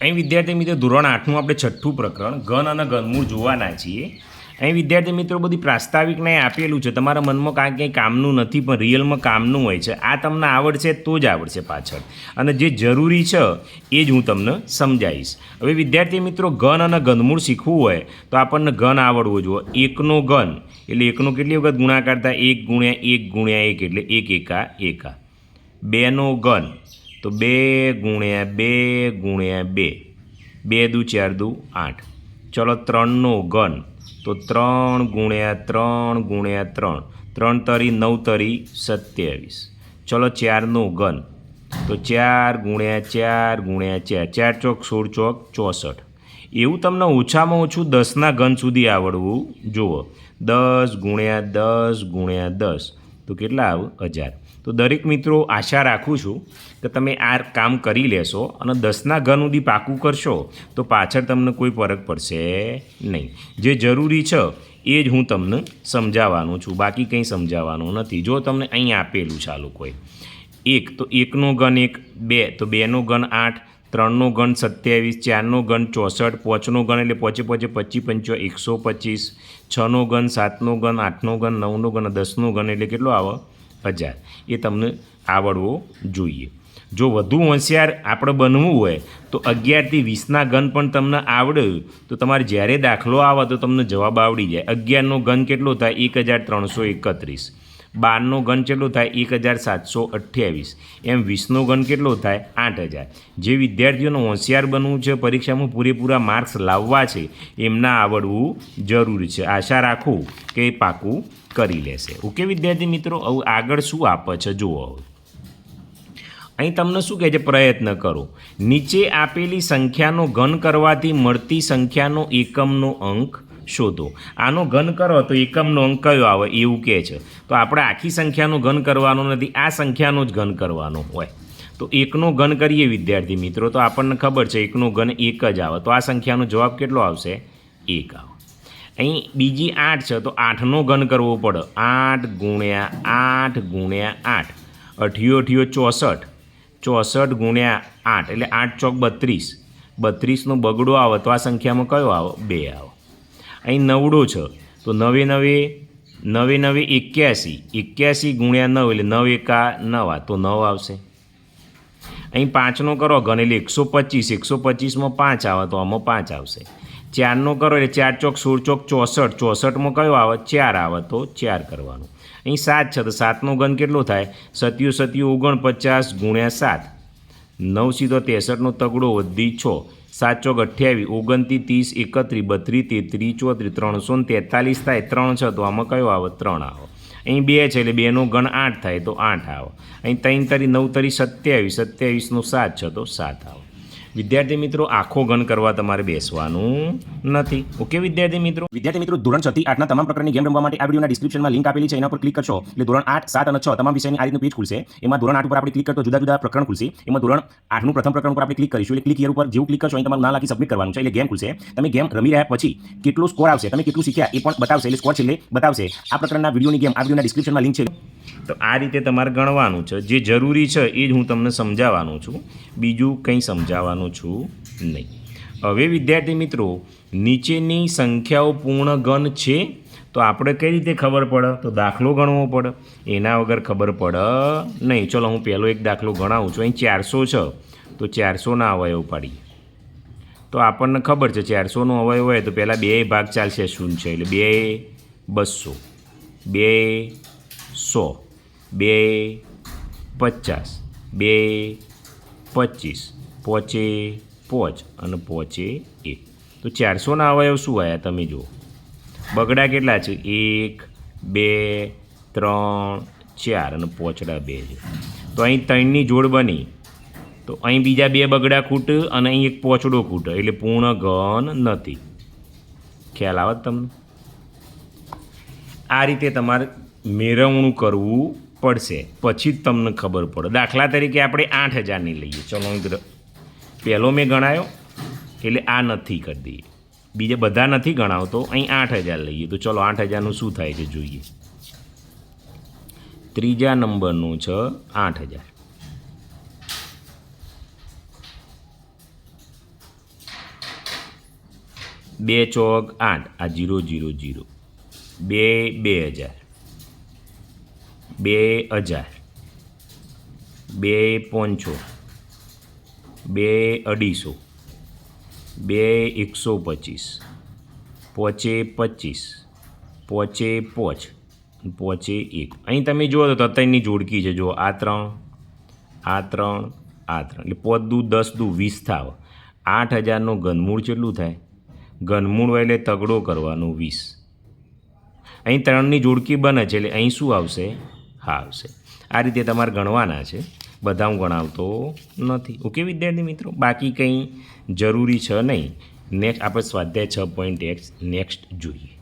અહીં વિદ્યાર્થી મિત્રો ધોરણ 8નું આપણે છઠ્ઠું પ્રકરણ ઘન અને ઘનમૂળ જોવાના છીએ. અહીં વિદ્યાર્થી મિત્રો બધી પ્રાસ્તાવિકને આપેલું છે. તમારા મનમાં કાંઈ કંઈ કામનું નથી પણ રિયલમાં કામનું હોય છે. આ તમને આવડશે તો જ આવડશે પાછળ, અને જે જરૂરી છે એ જ હું તમને સમજાવીશ. હવે વિદ્યાર્થી મિત્રો ઘન અને ઘનમૂળ શીખવું હોય તો આપણને ઘન આવડવો જોઈએ. એકનો ઘન એટલે એકનો કેટલી વખત ગુણાકાર થાય? 1 ગુણ્યા 1 ગુણ્યા 1 એટલે 1 એકા એકા. બેનો ઘન તો 2 ગુણ્યા 2 ગુણ્યા 2, 2 દુ 4 દુ 8. ચલો 3નો ઘન તો 3 ગુણ્યા 3 ગુણ્યા 3, 3 તરી 9 તરી 27. ચલો 4નો ઘન તો 4 ગુણ્યા 4 ગુણ્યા 4, 4 ચોક 16 ચોક 64. એવું તમને ઓછામાં ઓછું 10ના ઘન સુધી આવડવું જુઓ. 10 ગુણ્યા 10 ગુણ્યા 10 તો કેટલા આવે? 1000. તો દરેક મિત્રો આશા રાખું છું કે તમે આ કામ કરી લેશો અને 10ના ઘન સુધી પાકું કરશો તો પાછળ તમને કોઈ ફરક પડશે નહીં. જે જરૂરી છે એ જ હું તમને સમજાવવાનું છું, બાકી કંઈ સમજાવવાનું નથી. જો તમને અહીં આપેલું ચાલુ કોઈ 1 તો 1નો ઘન 1, 2 તો 2નો ઘન 8, 3નો ઘન 27, 4નો ઘન 64, 5નો ઘન એટલે 5 5 25 125, 6નો ઘન 7નો ઘન 8નો ઘન 9નો ઘન 10નો ઘન એટલે કેટલો આવે? 1000. એ તમને આવડવો જોઈએ. જો વધુ હોશિયાર આપણે બનવું હોય તો 11 થી 20ના ઘન પણ તમને આવડે તો તમારે જ્યારે દાખલો આવે તો તમને જવાબ આવડી જાય. 11નો ઘન કેટલો થાય? 1331. 12નો ઘન કેટલો થાય? 1728. એમ 20નો ઘન કેટલો થાય? 8000. જે વિદ્યાર્થીઓને હોશિયાર બનવું છે, પરીક્ષામાં પૂરેપૂરા માર્ક્સ લાવવા છે, એમને આવડવું જરૂરી છે. આશા રાખું કે એ પાકું કરી લેશે. ઓકે વિદ્યાર્થી મિત્રો, હવે આગળ શું આપે છે જુઓ. અહીં તમને શું કહે છે? પ્રયત્ન કરો. નીચે આપેલી સંખ્યાનો ઘન કરવાથી મળતી સંખ્યાનો એકમનો અંક શોધો. આનો ઘન કરો તો એકમનો અંક કયો આવે એવું કહે છે. તો આપણે આખી સંખ્યાનો ઘન કરવાનો નથી, આ સંખ્યાનો જ ઘન કરવાનો હોય. તો 1નો ઘન કરીએ વિદ્યાર્થી મિત્રો તો આપણને ખબર છે 1નો ઘન 1 જ આવે. તો આ સંખ્યાનો જવાબ કેટલો આવશે? 1 આવે. અહીં બીજી 8 છે તો 8નો ઘન કરવો પડે. 8 ગુણ્યા 8 ગુણ્યા 8, 8 64, 64 ગુણ્યા 8 એટલે 8 ચોક 32, 32નો બગડો આવે તો આ સંખ્યામાં કયો આવે? 2 આવે. અહીં 9ડો છે તો 9 9 9 81, 81 ગુણ્યા 9 એટલે 9 એકા 9 તો 9 આવશે. અહીં 5નો કરો ઘન એટલે 125, 125માં 5 આવે તો આમાં 5 આવશે. 4નો કરો એટલે 4 ચોક 16 ચોક 64, 64માં કયો આવે? 4 આવે તો 4 કરવાનું. અહીં 7 છે તો 7નો ઘન કેટલો થાય? 7 7 49 ગુણ્યા 7, 9 સીધો 63નો તગડો વધી 6, 7 ચોક 28, 29 30 31 32 33 34, 343 થાય. 3 છે તો આમાં કયો આવે? 3 આવે. અહીં 2 છે એટલે 2નો ઘન 8 થાય તો 8 આવે. અહીં 3 તરી 9 તરી 27, 27નો 7 છે તો 7 આવે. વિદ્યાર્થી મિત્રો આખો ઘન કરવા તમારે બેસવાનું નથી. ઓકે વિદ્યાર્થી મિત્રો, ધોરણ 6 થી 8ના તમામ પ્રકારની ગેમ રમવા માટે આ વિડિયોના ડિસ્ક્રિપ્શનમાં લિંક આપેલી છે, એના પર ક્લિક કરશો એટલે ધોરણ 8, 7 અને 6 તમામ વિષયની આ રીતનું પેજ ખુલશે. એમાં ધોરણ 8 ઉપર આપણે ક્લિક કરતો જુદા જુદા પ્રકરણ ખુલશે. એમાં ધોરણ 8નું પ્રથમ પ્રકરણ ઉપર આપણે ક્લિક કરીશું એટલે ક્લિક હિયર ઉપર જેવું ક્લિક કરશો અહીં તમારું નામ લખી સબમિટ કરવાનું છે એટલે ગેમ ખુલશે. તમે ગેમ રમી રહ્યા પછી કેટલો સ્કોર આવશે, તમે કેટલું શીખ્યા એ પણ બતાવશે, એટલે સ્કોર છેલ્લે બતાવશે. આ પ્રકરણના વિડિયોની ગેમ આ વિડિયોના ડિસ્ક્રિપ્શનમાં લિંક છે. તો આ રીતે તમારે ગણવાનું છે. જે જરૂરી છે એ જ હું તમને સમજાવવાનું છું, બીજું કંઈ સમજાવવાનું છું નહીં. હવે વિદ્યાર્થી મિત્રો નીચેની સંખ્યાઓ પૂર્ણ ઘન છે તો આપણે કઈ રીતે ખબર પડે? તો દાખલો ગણવો પડે, એના વગર ખબર પડે નહીં. ચલો હું પહેલો એક દાખલો ગણાવું છું. અહીં 400 છે તો 400ના અવયવ પાડીએ તો આપણને ખબર છે 400નો અવયવ હોય તો પહેલાં 2 ભાગ ચાલશે, શૂન્ય છે એટલે 2 200, 2 100, 2 50, 2 25, 5 5 અને 5 1. તો 400ના અવયવ શું આવ્યા તમે જુઓ. બગડા કેટલા છે? 1 2 3 4 અને પોચડા 2 છે. તો અહીં 3ની જોડ બની તો અહીં બીજા 2 બગડા ખૂટે અને અહીં એક પોચડો ખૂટે એટલે પૂર્ણ ઘન નથી. ખ્યાલ આવે તમને? આ રીતે તમારે મેળવણું કરવું પડશે પછી જ તમને ખબર પડે. દાખલા તરીકે આપણે 8000ની લઈએ. ચલો પહેલો મેં ગણાયો એટલે આ નથી કરી દઈએ, બીજા બધા નથી ગણાવતો, અહીં 8000 લઈએ તો ચલો 8000નું શું થાય છે જોઈએ. ત્રીજા નંબરનું છે 8000. 2 ચોક 8 આ 0 0 0 2 2000 2000 2 500 2 250 2 125 પોચે 25 પોચે 5 પોચે 1 અહીં તમે જુઓ તો તત્તરની જોડકી છે. જો આ 3 આ 3 આ 3 એટલે 5 દુ 10 દુ 20 થાવ. 8000નો ઘનમૂળ કેટલું થાય? ઘનમૂળ હોય એટલે તગડો કરવાનો 20. અહીં 3ની જોડકી બને છે એટલે અહીં શું આવશે? હા આવશે. આ રીતે તમારે ગણવાના છે. બધા હું ગણાવતો નથી. ઓકે વિદ્યાર્થી મિત્રો, બાકી કંઈ જરૂરી છે નહીં. નેક્સ્ટ આપણે સ્વાધ્યાય 6.x નેક્સ્ટ જોઈએ.